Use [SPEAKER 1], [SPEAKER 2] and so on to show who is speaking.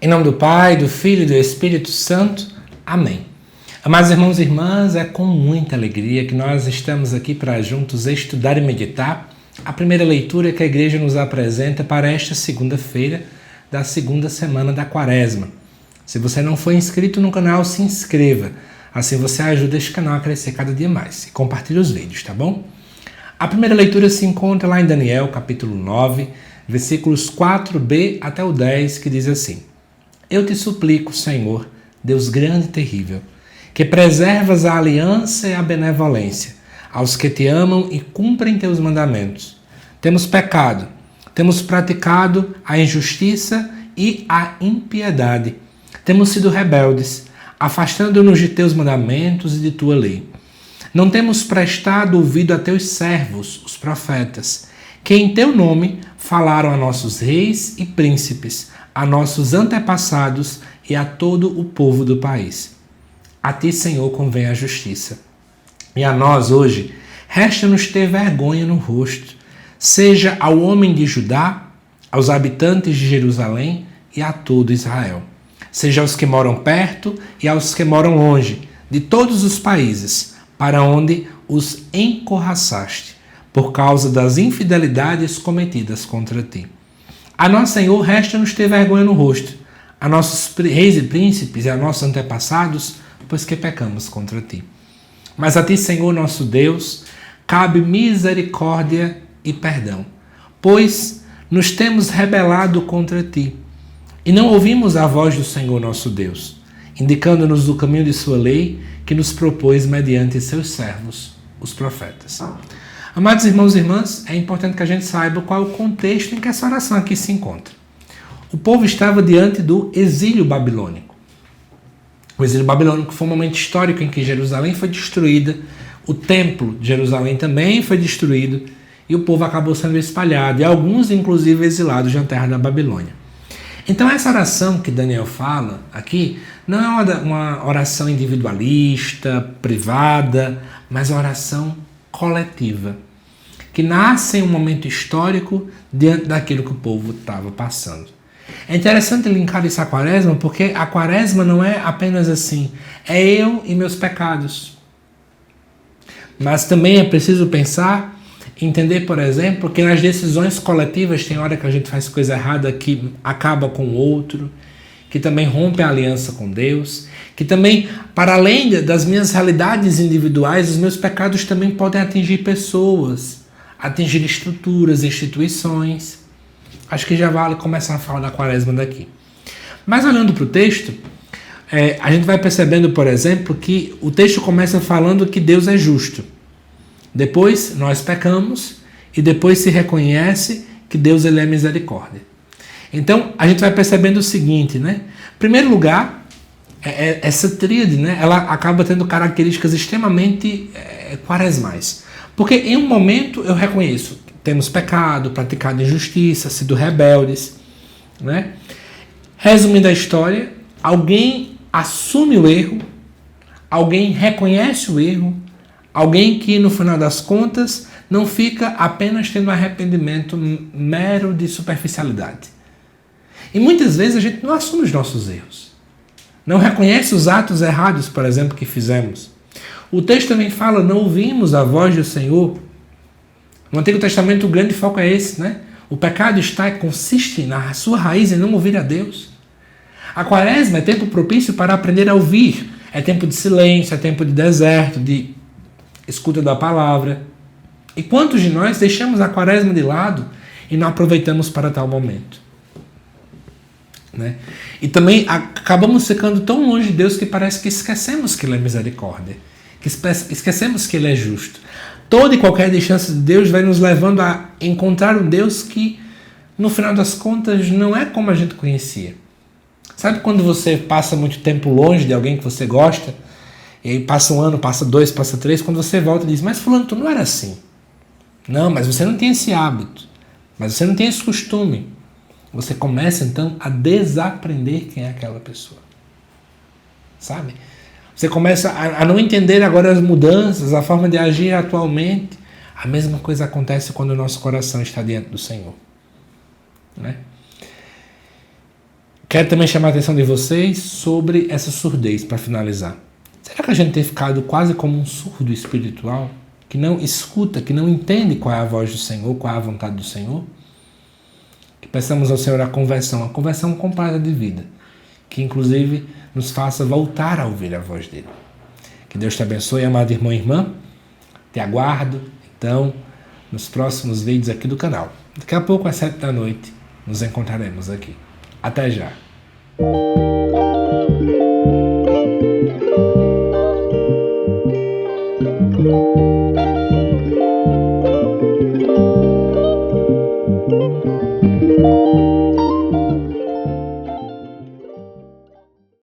[SPEAKER 1] Em nome do Pai, do Filho e do Espírito Santo. Amém. Amados irmãos e irmãs, é com muita alegria que nós estamos aqui para juntos estudar e meditar a primeira leitura que a Igreja nos apresenta para esta segunda-feira da segunda semana da Quaresma. Se você não for inscrito no canal, se inscreva. Assim você ajuda este canal a crescer cada dia mais. E compartilhe os vídeos, tá bom? A primeira leitura se encontra lá em Daniel, capítulo 9, versículos 4b até o 10, que diz assim: Eu te suplico, Senhor, Deus grande e terrível, que preservas a aliança e a benevolência aos que te amam e cumprem teus mandamentos. Temos pecado, temos praticado a injustiça e a impiedade. Temos sido rebeldes, afastando-nos de teus mandamentos e de tua lei. Não temos prestado ouvido a teus servos, os profetas, que em teu nome falaram a nossos reis e príncipes, a nossos antepassados e a todo o povo do país. A ti, Senhor, convém a justiça. E a nós, hoje, resta-nos ter vergonha no rosto, seja ao homem de Judá, aos habitantes de Jerusalém e a todo Israel. Seja aos que moram perto e aos que moram longe, de todos os países, para onde os encorraçaste, por causa das infidelidades cometidas contra ti. A nós, Senhor, resta-nos ter vergonha no rosto, a nossos reis e príncipes e a nossos antepassados, pois que pecamos contra ti. Mas a ti, Senhor, nosso Deus, cabe misericórdia e perdão, pois nos temos rebelado contra ti, e não ouvimos a voz do Senhor nosso Deus, indicando-nos o caminho de sua lei, que nos propôs mediante seus servos, os profetas. Amados irmãos e irmãs, é importante que a gente saiba qual é o contexto em que essa oração aqui se encontra. O povo estava diante do exílio babilônico. O exílio babilônico foi um momento histórico em que Jerusalém foi destruída, o templo de Jerusalém também foi destruído e o povo acabou sendo espalhado, e alguns inclusive exilados na terra da Babilônia. Então essa oração que Daniel fala aqui não é uma oração individualista, privada, mas uma oração coletiva, que nasce em um momento histórico diante daquilo que o povo estava passando. É interessante linkar isso à Quaresma, porque a Quaresma não é apenas assim, é eu e meus pecados. Mas também é preciso pensar, entender, por exemplo, que nas decisões coletivas tem hora que a gente faz coisa errada que acaba com o outro, que também rompe a aliança com Deus, que também, para além das minhas realidades individuais, os meus pecados também podem atingir pessoas, atingir estruturas, instituições. Acho que já vale começar a falar da Quaresma daqui. Mas olhando para o texto, a gente vai percebendo, por exemplo, que o texto começa falando que Deus é justo. Depois nós pecamos e depois se reconhece que Deus ele é misericórdia. Então a gente vai percebendo o seguinte, né? Em primeiro lugar, essa tríade, né? Ela acaba tendo características extremamente quaresmais. Porque em um momento eu reconheço, temos pecado, praticado injustiça, sido rebeldes, né? Resumindo a história, alguém assume o erro, alguém reconhece o erro, alguém que, no final das contas, não fica apenas tendo arrependimento mero de superficialidade. E muitas vezes a gente não assume os nossos erros. Não reconhece os atos errados, por exemplo, que fizemos. O texto também fala, não ouvimos a voz do Senhor. No Antigo Testamento o grande foco é esse, né? O pecado consiste na sua raiz em não ouvir a Deus. A Quaresma é tempo propício para aprender a ouvir. É tempo de silêncio, é tempo de deserto, de escuta da palavra. E quantos de nós deixamos a Quaresma de lado e não aproveitamos para tal momento? Né? E também acabamos ficando tão longe de Deus que parece que esquecemos que Ele é misericórdia, que esquecemos que Ele é justo. Toda e qualquer distância de Deus vai nos levando a encontrar um Deus que, no final das contas, não é como a gente conhecia. Sabe quando você passa muito tempo longe de alguém que você gosta, e aí passa um ano, passa 2, passa 3, quando você volta e diz, mas fulano, tu não era assim. Não, mas você não tem esse hábito, mas você não tem esse costume. Você começa, então, a desaprender quem é aquela pessoa. Sabe? Você começa a não entender agora as mudanças, a forma de agir atualmente. A mesma coisa acontece quando o nosso coração está diante do Senhor. Né? Quero também chamar a atenção de vocês sobre essa surdez, para finalizar. Será que a gente tem ficado quase como um surdo espiritual, que não escuta, que não entende qual é a voz do Senhor, qual é a vontade do Senhor? Que peçamos ao Senhor a conversão completa de vida, que inclusive nos faça voltar a ouvir a voz dele. Que Deus te abençoe, amado irmão e irmã. Te aguardo, então, nos próximos vídeos aqui do canal. Daqui a pouco, às 7 da noite, nos encontraremos aqui. Até já!